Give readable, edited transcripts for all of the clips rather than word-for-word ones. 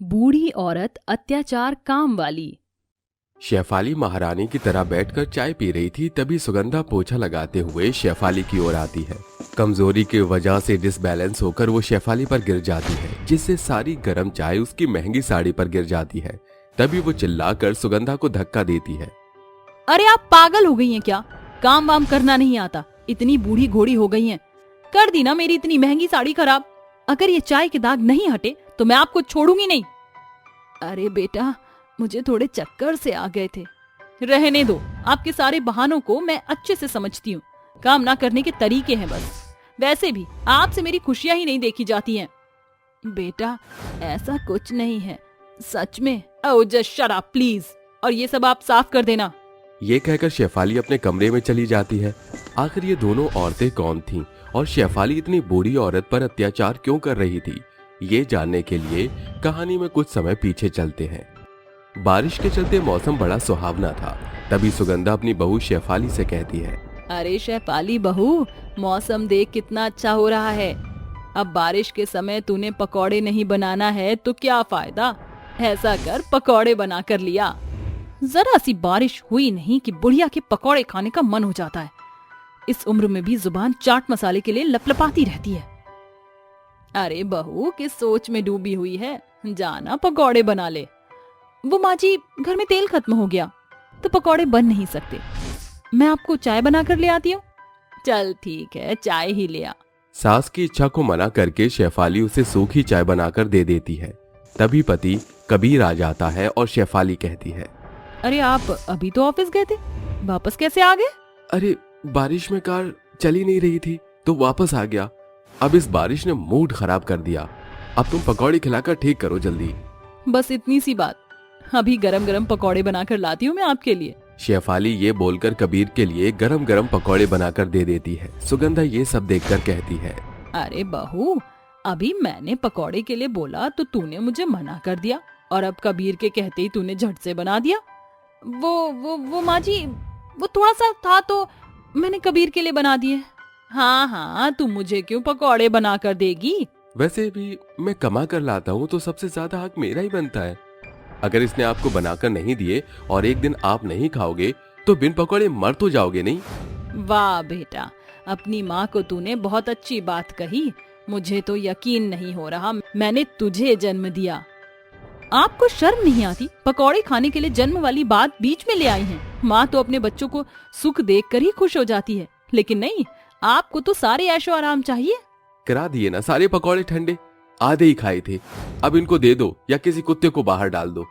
बूढ़ी औरत अत्याचार काम वाली। शेफाली महारानी की तरह बैठकर चाय पी रही थी, तभी सुगंधा पोछा लगाते हुए शेफाली की ओर आती है। कमजोरी की वजह से डिसबैलेंस होकर वो शेफाली पर गिर जाती है, जिससे सारी गर्म चाय उसकी महंगी साड़ी पर गिर जाती है। तभी वो चिल्लाकर सुगंधा को धक्का देती है। अरे आप पागल हो गई हैं क्या? काम वाम करना नहीं आता, इतनी बूढ़ी घोड़ी हो गई हैं। कर दी ना मेरी इतनी महंगी साड़ी खराब। अगर ये चाय के दाग नहीं हटे तो मैं आपको छोड़ूंगी नहीं। अरे बेटा, मुझे थोड़े चक्कर से आ गए थे। रहने दो, आपके सारे बहानों को मैं अच्छे से समझती हूँ। काम ना करने के तरीके हैं बस। वैसे भी आपसे मेरी खुशियां ही नहीं देखी जाती हैं। बेटा, ऐसा कुछ नहीं है, सच में। Oh just shut up please, और ये सब आप साफ कर देना। ये कहकर शेफाली अपने कमरे में चली जाती है। आखिर ये दोनों औरतें कौन थीं और शेफाली इतनी बूढ़ी औरत पर अत्याचार क्यों कर रही थी, ये जानने के लिए कहानी में कुछ समय पीछे चलते हैं। बारिश के चलते मौसम बड़ा सुहावना था। तभी सुगंधा अपनी बहू शेफाली से कहती है, अरे शेफाली बहू, मौसम देख कितना अच्छा हो रहा है। अब बारिश के समय तूने पकौड़े नहीं बनाना है तो क्या फायदा। ऐसा कर, पकौड़े बना कर लिया। जरा सी बारिश हुई नहीं कि बुढ़िया के पकौड़े खाने का मन हो जाता है। इस उम्र में भी जुबान चाट मसाले के लिए लपलपाती रहती है। अरे बहू, किस सोच में डूबी हुई है, जाना पकौड़े बना ले। वो माँ जी, घर में तेल खत्म हो गया तो पकौड़े बन नहीं सकते। मैं आपको चाय बना कर ले आती हूँ। चल ठीक है, चाय ही ले आ। सास की इच्छा को मना करके शेफाली उसे सूखी चाय बनाकर दे देती है। तभी पति कबीर आ जाता है और शेफाली कहती है, अरे आप अभी तो ऑफिस गए थे, वापस कैसे आ गए? अरे बारिश में कार चली नहीं रही थी तो वापस आ गया। अब इस बारिश ने मूड खराब कर दिया। अब तुम पकौड़ी खिलाकर ठीक करो जल्दी। बस इतनी सी बात। अभी गरम गरम पकौड़े बनाकर लाती हूँ मैं आपके लिए। शेफाली ये बोलकर कबीर के लिए गरम गरम पकौड़े बनाकर दे देती है। सुगंधा ये सब देखकर कहती है, अरे बहू, अभी मैंने पकौड़े के लिए बोला तो तूने मुझे मना कर दिया, और अब कबीर के कहते ही तूने झट से बना दिया। वो माँ जी, वो थोड़ा सा था तो मैंने कबीर के लिए बना दिए। हाँ हाँ, तू मुझे क्यों पकौड़े बना कर देगी? वैसे भी मैं कमा कर लाता हूँ तो सबसे ज्यादा हक मेरा ही बनता है। अगर इसने आपको बनाकर नहीं दिए और एक दिन आप नहीं खाओगे तो बिन पकौड़े मर तो जाओगे नहीं। वाह बेटा, अपनी माँ को तूने बहुत अच्छी बात कही। मुझे तो यकीन नहीं हो रहा मैंने तुझे जन्म दिया। आपको शर्म नहीं आती? पकौड़े खाने के लिए जन्म वाली बात बीच में ले आई हैं। माँ तो अपने बच्चों को सुख देखकर ही खुश हो जाती है, लेकिन नहीं, आपको तो सारे ऐशो आराम चाहिए। करा दिए ना सारे पकौड़े ठंडे, आधे ही खाए थे। अब इनको दे दो या किसी कुत्ते को बाहर डाल दो।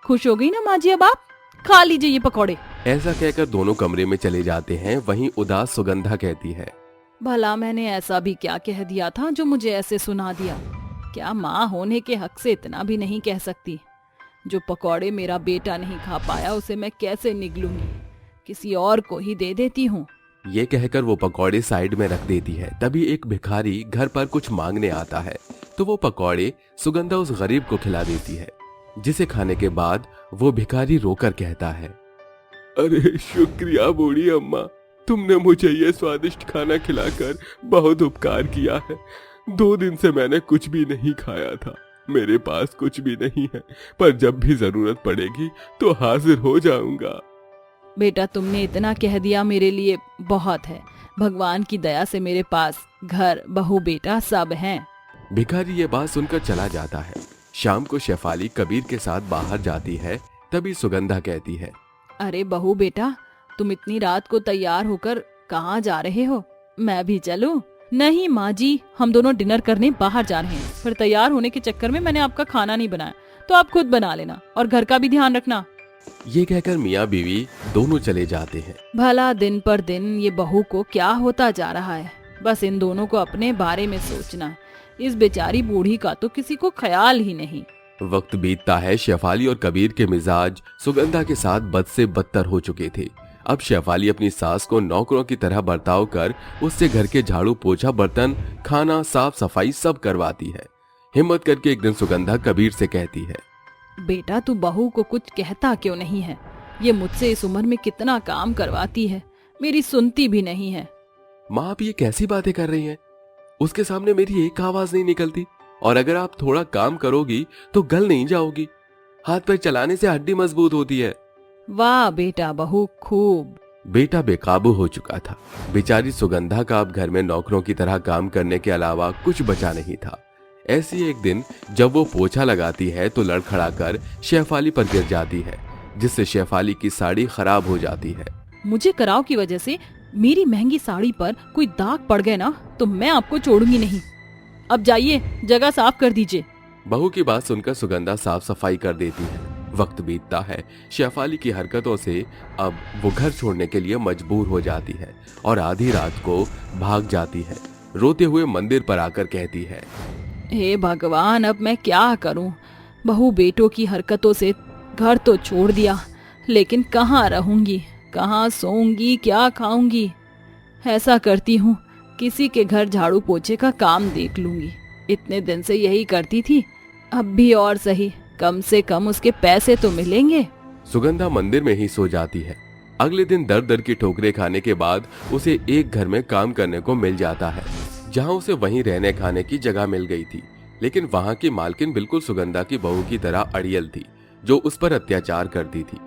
खुश हो गई ना माँ जी? अब आप खा लीजिए ये पकौड़े। ऐसा कहकर दोनों कमरे में चले जाते हैं। वहीं उदास सुगंधा कहती है, भला मैंने ऐसा भी क्या कह दिया था जो मुझे ऐसे सुना दिया? क्या माँ होने के हक से इतना भी नहीं कह सकती? जो पकौड़े मेरा बेटा नहीं खा पाया उसे मैं कैसे निगलूंगी? किसी और को ही दे देती हूँ। ये कहकर वो पकौड़े साइड में रख देती है। तभी एक भिखारी घर पर कुछ मांगने आता है तो वो पकौड़े सुगंधा उस गरीब को खिला देती है, जिसे खाने के बाद वो भिखारी रोकर कहता है, अरे शुक्रिया बूढ़ी अम्मा, तुमने मुझे ये स्वादिष्ट खाना खिलाकर बहुत उपकार किया है। 2 दिन से मैंने कुछ भी नहीं खाया था। मेरे पास कुछ भी नहीं है, पर जब भी जरूरत पड़ेगी तो हाजिर हो जाऊंगा। बेटा, तुमने इतना कह दिया मेरे लिए बहुत है। भगवान की दया से मेरे पास घर, बहू, बेटा सब हैं। भिखारी ये बात सुनकर चला जाता है। शाम को शेफाली कबीर के साथ बाहर जाती है। तभी सुगंधा कहती है, अरे बहू बेटा, तुम इतनी रात को तैयार होकर कहाँ जा रहे हो? मैं भी चलूं? नहीं माँ जी, हम दोनों डिनर करने बाहर जा रहे हैं। फिर तैयार होने के चक्कर में मैंने आपका खाना नहीं बनाया, तो आप खुद बना लेना और घर का भी ध्यान रखना। ये कहकर मियाँ बीवी दोनों चले जाते हैं। भला दिन पर दिन ये बहू को क्या होता जा रहा है? बस इन दोनों को अपने बारे में सोचना है। इस बेचारी बूढ़ी का तो किसी को ख्याल ही नहीं। वक्त बीतता है। शेफाली और कबीर के मिजाज सुगंधा के साथ बद से बदतर हो चुके थे। अब शेफाली अपनी सास को नौकरों की तरह बर्ताव कर उससे घर के झाड़ू, पोछा, बर्तन, खाना, साफ सफाई सब करवाती है। हिम्मत करके एक दिन सुगंधा कबीर से कहती है, बेटा तू बहू को कुछ कहता क्यों नहीं है? ये मुझसे इस उम्र में कितना काम करवाती है, मेरी सुनती भी नहीं है। माँ आप ये कैसी बातें कर रही हैं? उसके सामने मेरी एक आवाज नहीं निकलती। और अगर आप थोड़ा काम करोगी तो गल नहीं जाओगी। हाथ पैर चलाने से हड्डी मजबूत होती है। वाह बेटा बहू, खूब। बेटा बेकाबू हो चुका था। बेचारी सुगंधा का अब घर में नौकरों की तरह काम करने के अलावा कुछ बचा नहीं था। ऐसी एक दिन जब वो पोछा लगाती है तो लड़खड़ाकर शेफाली पर गिर जाती है, जिससे शेफाली की साड़ी खराब हो जाती है। मुझे कराव की वजह से मेरी महंगी साड़ी पर कोई दाग पड़ गए ना तो मैं आपको छोड़ूंगी नहीं। अब जाइए, जगह साफ कर दीजिए। बहू की बात सुनकर सुगंधा साफ सफाई कर देती है। वक्त बीतता है। शेफाली की हरकतों से अब वो घर छोड़ने के लिए मजबूर हो जाती है और आधी रात को भाग जाती है। रोते हुए मंदिर पर आकर कहती है, हे भगवान, अब मैं क्या करूं? बहू बेटों की हरकतों से घर तो छोड़ दिया, लेकिन कहाँ रहूंगी, कहाँ सोऊंगी, क्या खाऊंगी? ऐसा करती हूँ किसी के घर झाड़ू पोछे का काम देख लूंगी। इतने दिन से यही करती थी, अब भी और सही, कम से कम उसके पैसे तो मिलेंगे। सुगंधा मंदिर में ही सो जाती है। अगले दिन दर दर की ठोकरें खाने के बाद उसे एक घर में काम करने को मिल जाता है, जहां उसे वहीं रहने खाने की जगह मिल गई थी। लेकिन वहां की मालकिन बिल्कुल सुगंधा की बहू की तरह अड़ियल थी, जो उस पर अत्याचार करती थी।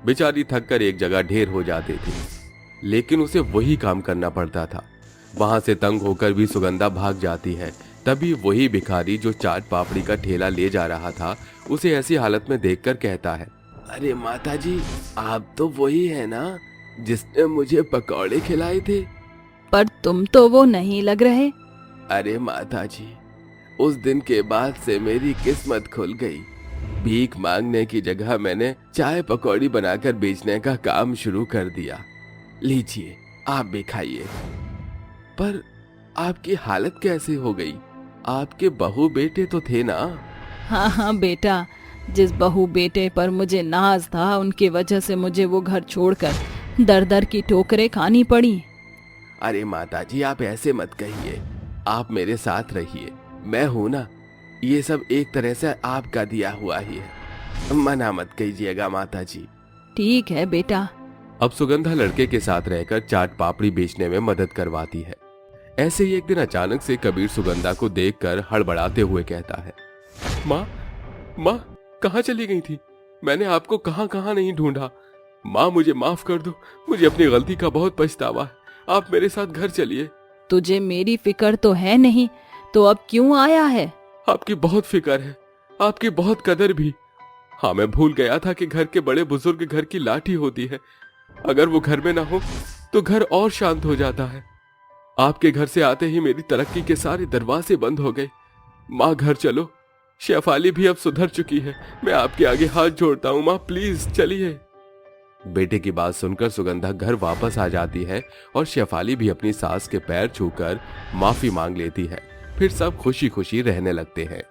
बेचारी थक कर एक जगह ढेर हो जाती थी, लेकिन उसे वही काम करना पड़ता था। वहां से तंग होकर भी सुगंधा भाग जाती है। तभी वही भिखारी जो चाट पापड़ी का ठेला ले जा रहा था, उसे ऐसी हालत में देखकर कहता है, अरे माताजी, आप तो वही है ना जिसने मुझे पकौड़े खिलाए थे? पर तुम तो वो नहीं लग रहे। अरे माताजी, उस दिन के बाद से मेरी किस्मत खुल गई। भीख मांगने की जगह मैंने चाय पकौड़ी बनाकर बेचने का काम शुरू कर दिया। लीजिए, आप भी खाइए। पर आपकी हालत कैसे हो गई? आपके बहू बेटे तो थे ना? हाँ हाँ बेटा, जिस बहू बेटे पर मुझे नाज था उनकी वजह से मुझे वो घर छोड़कर दर दर की ठोकरें खानी पड़ी। अरे माताजी, आप ऐसे मत कहिए, आप मेरे साथ रहिए, मैं हूं ना। ये सब एक तरह से आपका दिया हुआ ही है, मना मत कीजिएगा माताजी। ठीक है बेटा। अब सुगंधा लड़के के साथ रहकर चाट पापड़ी बेचने में मदद करवाती है। ऐसे ही एक दिन अचानक से कबीर सुगंधा को देखकर हड़बड़ाते हुए कहता है, माँ, माँ कहाँ चली गई थी? मैंने आपको कहाँ कहाँ नहीं ढूंढा। माँ मुझे माफ कर दो, मुझे अपनी गलती का बहुत पछतावा है। आप मेरे साथ घर चलिए। तुझे मेरी फिक्र तो है नहीं, तो अब क्यों आया है? आपकी बहुत फिक्र है, आपकी बहुत कदर भी। हाँ, मैं भूल गया था कि घर के बड़े बुजुर्ग घर की लाठी होती है। अगर वो घर में ना हो तो घर और शांत हो जाता है। आपके घर से आते ही मेरी तरक्की के सारे दरवाजे बंद हो गए। माँ घर चलो, शेफाली भी अब सुधर चुकी है। मैं आपके आगे हाथ जोड़ता हूँ माँ, प्लीज चलिए। बेटे की बात सुनकर सुगंधा घर वापस आ जाती है और शेफाली भी अपनी सास के पैर छूकर माफी मांग लेती है। फिर सब खुशी खुशी रहने लगते हैं।